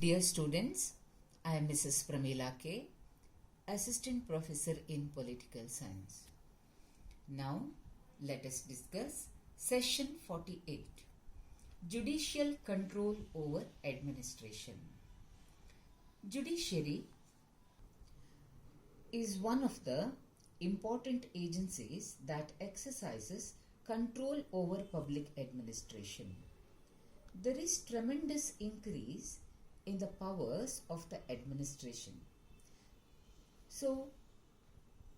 Dear students, I am Mrs. Pramila K, Assistant Professor in Political Science. Now, let us discuss Session 48, Judicial Control over Administration. Judiciary is one of the important agencies that exercises control over public administration. There is tremendous increase in the powers of the administration. So,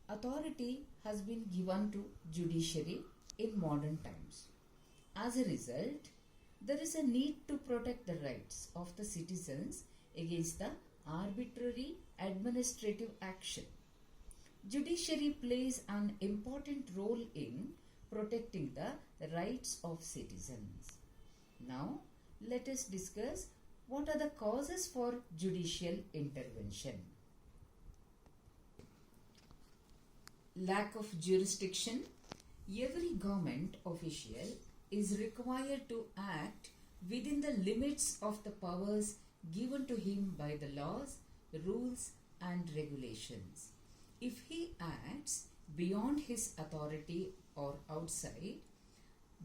authority has been given to judiciary in modern times. As a result, there is a need to protect the rights of the citizens against the arbitrary administrative action. Judiciary plays an important role in protecting the rights of citizens. Now, let us discuss what are the causes for judicial intervention. Lack of jurisdiction. Every government official is required to act within the limits of the powers given to him by the laws, rules, and regulations. If he acts beyond his authority or outside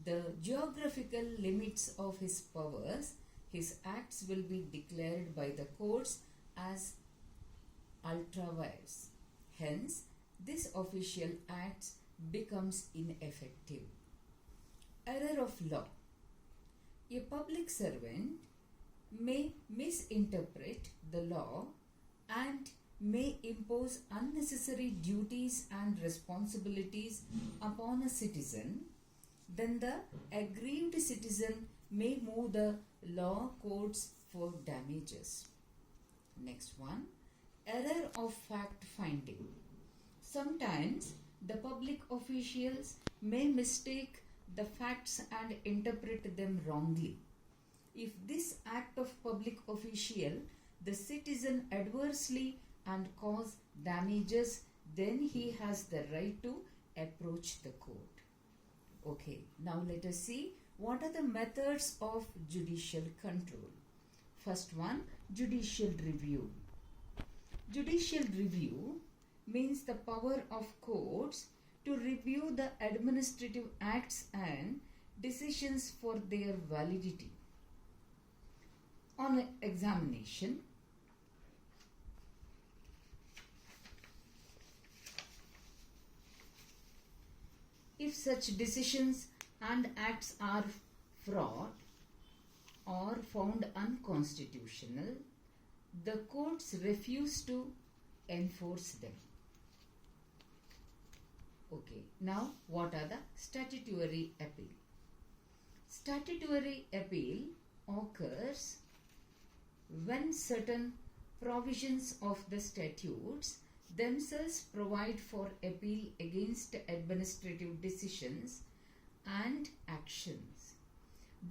the geographical limits of his powers, his acts will be declared by the courts as ultra vires. Hence, this official act becomes ineffective. Error of law. A public servant may misinterpret the law and may impose unnecessary duties and responsibilities upon a citizen. Then the aggrieved citizen may move the law courts for damages. Next one, error of fact finding. Sometimes the public officials may mistake the facts and interpret them wrongly. If this act of public official the citizen adversely and cause damages, then he has the right to approach the court. Okay, now let us see what are the methods of judicial control. First one, judicial review. Judicial review means the power of courts to review the administrative acts and decisions for their validity. On examination, if such decisions and acts are fraud or found unconstitutional, the courts refuse to enforce them. Okay, now what are the statutory appeal? Statutory appeal occurs when certain provisions of the statutes themselves provide for appeal against administrative decisions and actions.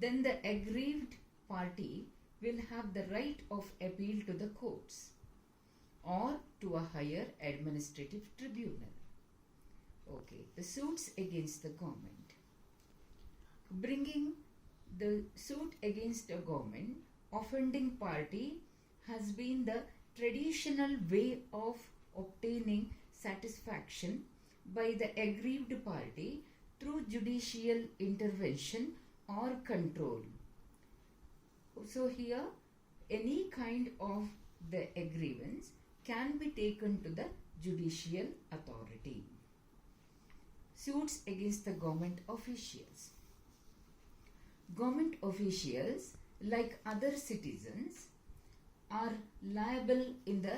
Then the aggrieved party will have the right of appeal to the courts or to a higher administrative tribunal. Okay, the suits against the government. Bringing the suit against a government, offending party has been the traditional way of obtaining satisfaction by the aggrieved party through judicial intervention or control. So here, any kind of the aggrievance can be taken to the judicial authority. Suits against the government officials. Government officials, like other citizens, are liable in the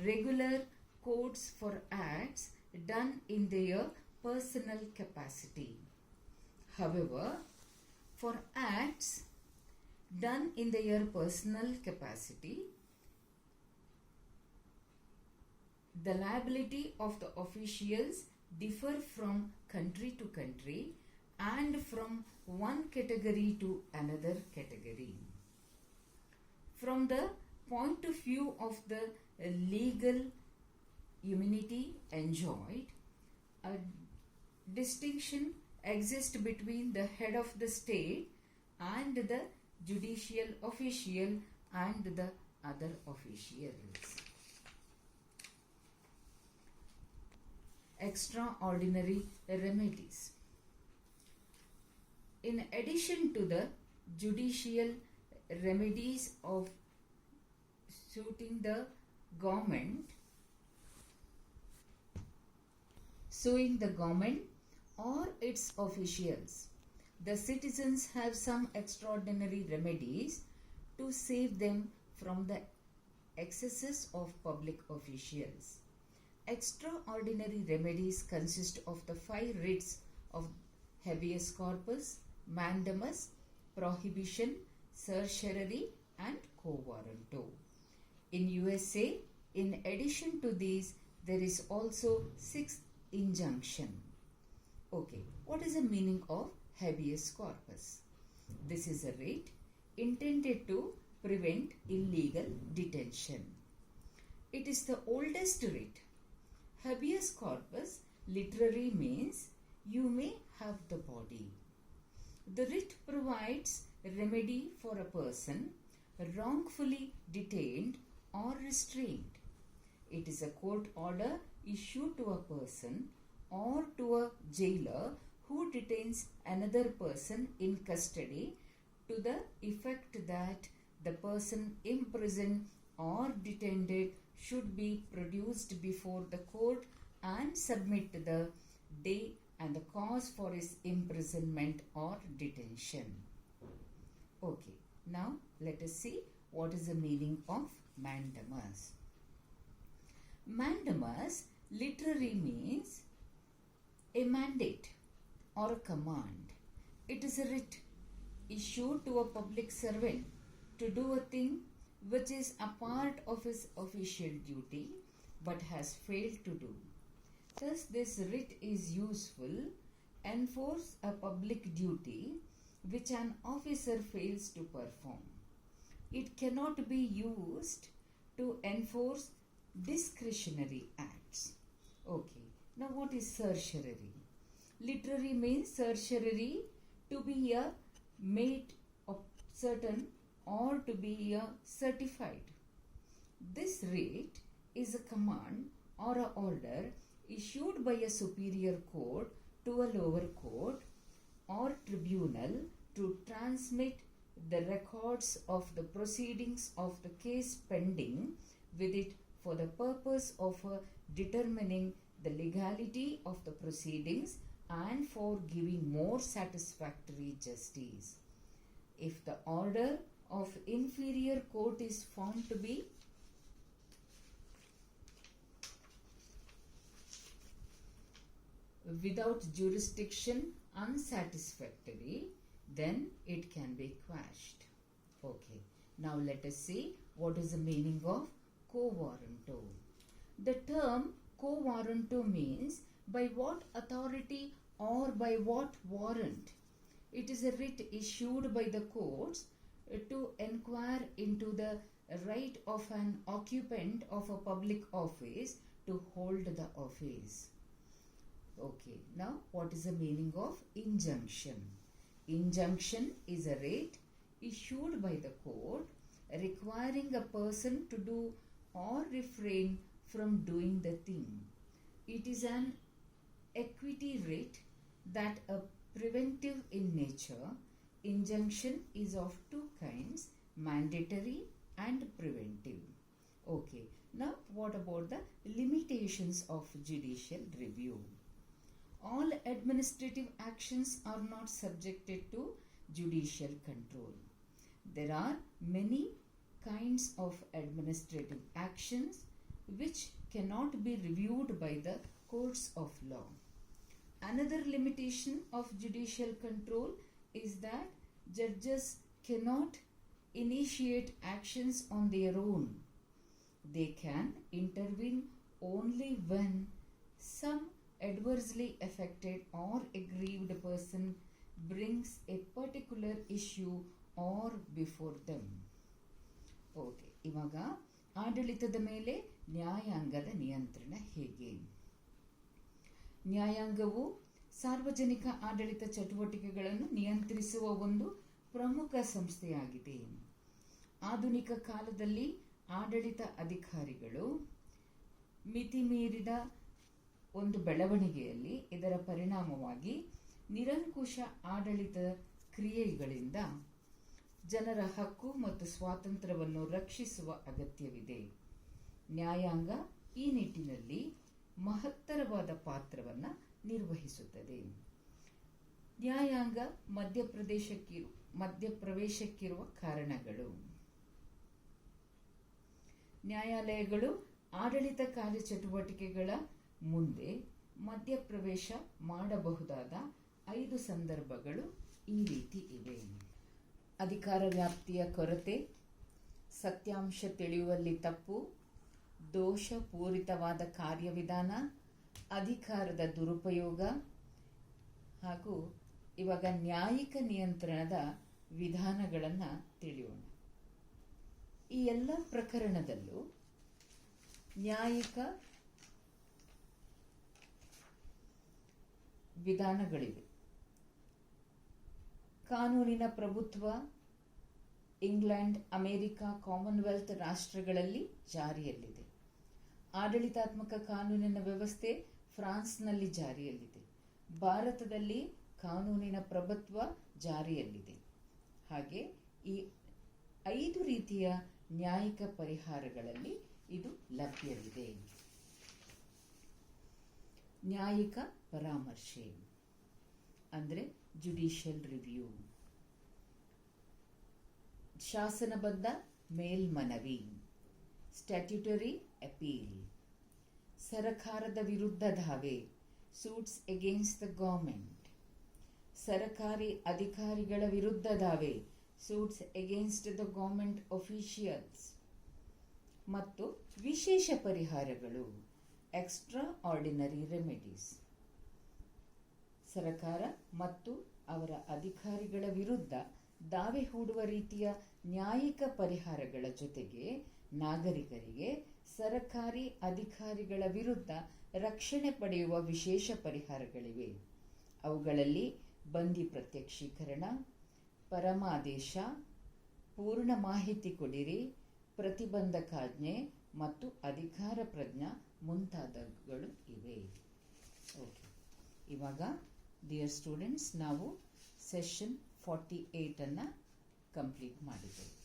regular courts for acts done in their personal capacity. However, for acts done in their personal capacity, the liability of the officials differ from country to country and from one category to another category. From the point of view of the legal immunity enjoyed, a distinction exists between the head of the state and the judicial official and the other officials. Extraordinary remedies. In addition to the judicial remedies of suing the government or its officials, the citizens have some extraordinary remedies to save them from the excesses of public officials. Extraordinary remedies consist of the 5 writs of habeas corpus, mandamus, prohibition, certiorari, and quo warranto. In USA, in addition to these, there is also 6th injunction. Okay, what is the meaning of habeas corpus? This is a writ intended to prevent illegal detention. It is the oldest writ. Habeas corpus literally means you may have the body. The writ provides remedy for a person wrongfully detained or restrained. It is a court order issued to a person or to a jailer who detains another person in custody to the effect that the person imprisoned or detained should be produced before the court and submit the day and the cause for his imprisonment or detention. Okay, now let us see what is the meaning of mandamus. Mandamus literally means a mandate or a command. It is a writ issued to a public servant to do a thing which is a part of his official duty but has failed to do. Thus, this writ is useful to enforce a public duty which an officer fails to perform. It cannot be used to enforce discretionary acts. Okay, now what is certiorari? Literally means certiorari to be a made of certain or to be a certified. This writ is a command or an order issued by a superior court to a lower court or tribunal to transmit the records of the proceedings of the case pending with it for the purpose of determining the legality of the proceedings and for giving more satisfactory justice. If the order of inferior court is found to be without jurisdiction unsatisfactory, then it can be quashed. Okay, now let us see what is the meaning of quo warranto. The term quo warranto means by what authority or by what warrant. It is a writ issued by the courts to inquire into the right of an occupant of a public office to hold the office. Okay, now what is the meaning of injunction? Injunction is a writ issued by the court requiring a person to do or refrain from doing the thing. It is an equity writ that are preventive in nature. Injunction is of 2 kinds, mandatory and preventive. Okay, now what about the limitations of judicial review? All administrative actions are not subjected to judicial control. There are many kinds of administrative actions which cannot be reviewed by the courts of law. Another limitation of judicial control is that judges cannot initiate actions on their own. They can intervene only when some adversely affected or aggrieved person brings a particular issue or before them. Okay, ಇವಾಗ ಆಡಳಿತದ ಮೇಲೆ ನ್ಯಾಯಾಂಗದ ನಿಯಂತ್ರಣ ಹೇಗೆ? ನ್ಯಾಯಾಂಗವು ಸಾರ್ವಜನಿಕ ಆಡಳಿತ ಚಟುವಟಿಕೆಗಳನ್ನು ನಿಯಂತ್ರಿಸುವ ಒಂದು ಪ್ರಮುಖ ಸಂಸ್ಥೆಯಾಗಿದೆ. ಆಧುನಿಕ ಕಾಲದಲ್ಲಿ ಆಡಳಿತ ಅಧಿಕಾರಿಗಳು ಮಿತಿಮೀರಿದ ಒಂದು ಬೆಳವಣಿಗೆಯಲ್ಲಿ ಇದರ ಪರಿಣಾಮವಾಗಿ ನಿರಂಕುಶ ಆಡಳಿತ ಕ್ರಿಯೆಗಳಿಂದ ಜನರ ಹಕ್ಕು ಮತ್ತು ಸ್ವಾತಂತ್ರ್ಯವನ್ನು ರಕ್ಷಿಸುವ ಅಗತ್ಯವಿದೆ. ನ್ಯಾಯಾಂಗ ಈ ನಿಟ್ಟಿನಲ್ಲಿ ಮಹತ್ತರವಾದ ಪಾತ್ರವನ್ನು ನಿರ್ವಹಿಸುತ್ತದೆ. ನ್ಯಾಯಾಂಗ ಮಧ್ಯಪ್ರವೇಶಕ್ಕಿರುವ ಕಾರಣಗಳು. ನ್ಯಾಯಾಲಯಗಳು ಆಡಳಿತ ಕಾರ್ಯಚಟುವಟಿಕೆಗಳ ಮುಂದೆ ಮಧ್ಯಪ್ರವೇಶ ಮಾಡಬಹುದಾದ 5 ಸಂದರ್ಭಗಳು ಈ ರೀತಿ ಇವೆ. ಅಧಿಕಾರ ವ್ಯಾಪ್ತಿಯ ಕೊರತೆ, ಸತ್ಯಾಂಶ ತಿಳಿಯುವಲ್ಲಿ ತಪ್ಪು, ದೋಷಪೂರಿತವಾದ ಕಾರ್ಯವಿಧಾನ, ಅಧಿಕಾರದ ದುರುಪಯೋಗ ಹಾಗೂ ಇವಾಗ ನ್ಯಾಯಿಕ ನಿಯಂತ್ರಣದ ವಿಧಾನಗಳನ್ನು ತಿಳಿಯೋಣ. ಈ ಎಲ್ಲ ಪ್ರಕರಣದಲ್ಲೂ ನ್ಯಾಯಿಕ ವಿಧಾನಗಳಿವೆ. ಕಾನೂನಿನ ಪ್ರಭುತ್ವ ಇಂಗ್ಲೆಂಡ್, ಅಮೆರಿಕ, ಕಾಮನ್ವೆಲ್ತ್ ರಾಷ್ಟ್ರಗಳಲ್ಲಿ ಜಾರಿಯಲ್ಲಿದೆ. ಆಡಳಿತಾತ್ಮಕ ಕಾನೂನಿನ ವ್ಯವಸ್ಥೆ ಫ್ರಾನ್ಸ್ನಲ್ಲಿ ಜಾರಿಯಲ್ಲಿದೆ. ಭಾರತದಲ್ಲಿ ಕಾನೂನಿನ ಪ್ರಭುತ್ವ ಜಾರಿಯಲ್ಲಿದೆ. ಹಾಗೆ ಈ 5 ರೀತಿಯ ನ್ಯಾಯಿಕ ಪರಿಹಾರಗಳಲ್ಲಿ ಇದು ಲಭ್ಯವಿದೆ. ನ್ಯಾಯಿಕ ಪರಾಮರ್ಶೆ ಅಂದರೆ ಜುಡಿಷಿಯಲ್ ರಿವ್ಯೂ, ಶಾಸನಬದ್ಧ ಮೇಲ್ಮನವಿ, ಸ್ಟ್ಯಾಟ್ಯೂಟರಿ ಅಪೀಲ್, ಸರಕಾರದ ವಿರುದ್ಧ ದಾವೆ, ಸೂಟ್ಸ್ ಅಗೇನ್ಸ್ಟ್ ದ ಗವರ್ಮೆಂಟ್, ಸರಕಾರಿ ಅಧಿಕಾರಿಗಳ ವಿರುದ್ಧ ದಾವೆ, suits against the government officials, ಮತ್ತು ವಿಶೇಷ ಪರಿಹಾರಗಳು ಎಕ್ಸ್ಟ್ರಾ ಆರ್ಡಿನರಿ ರೆಮಿಡೀಸ್. ಸರಕಾರ ಮತ್ತು ಅವರ ಅಧಿಕಾರಿಗಳ ವಿರುದ್ಧ ದಾವೆ ಹೂಡುವ ರೀತಿಯ ನ್ಯಾಯಿಕ ಪರಿಹಾರಗಳ ಜೊತೆಗೆ ನಾಗರಿಕರಿಗೆ ಸರಕಾರಿ ಅಧಿಕಾರಿಗಳ ವಿರುದ್ಧ ರಕ್ಷಣೆ ಪಡೆಯುವ ವಿಶೇಷ ಪರಿಹಾರಗಳಿವೆ. ಅವುಗಳಲ್ಲಿ ಬಂದಿ ಪ್ರತ್ಯಕ್ಷೀಕರಣ, ಪರಮಾದೇಶ, ಪೂರ್ಣ ಮಾಹಿತಿ ಕೊಡಿರಿ, ಪ್ರತಿಬಂಧಕಾಜ್ಞೆ ಮತ್ತು ಅಧಿಕಾರ ಪ್ರಜ್ಞಾ ಮುಂತಾದವುಗಳು ಇವೆ. ಓಕೆ, ಇವಾಗ ಡಿಯರ್ ಸ್ಟೂಡೆಂಟ್ಸ್, ನಾವು ಸೆಷನ್ 48 ಅನ್ನು ಕಂಪ್ಲೀಟ್ ಮಾಡಿದ್ದೇವೆ.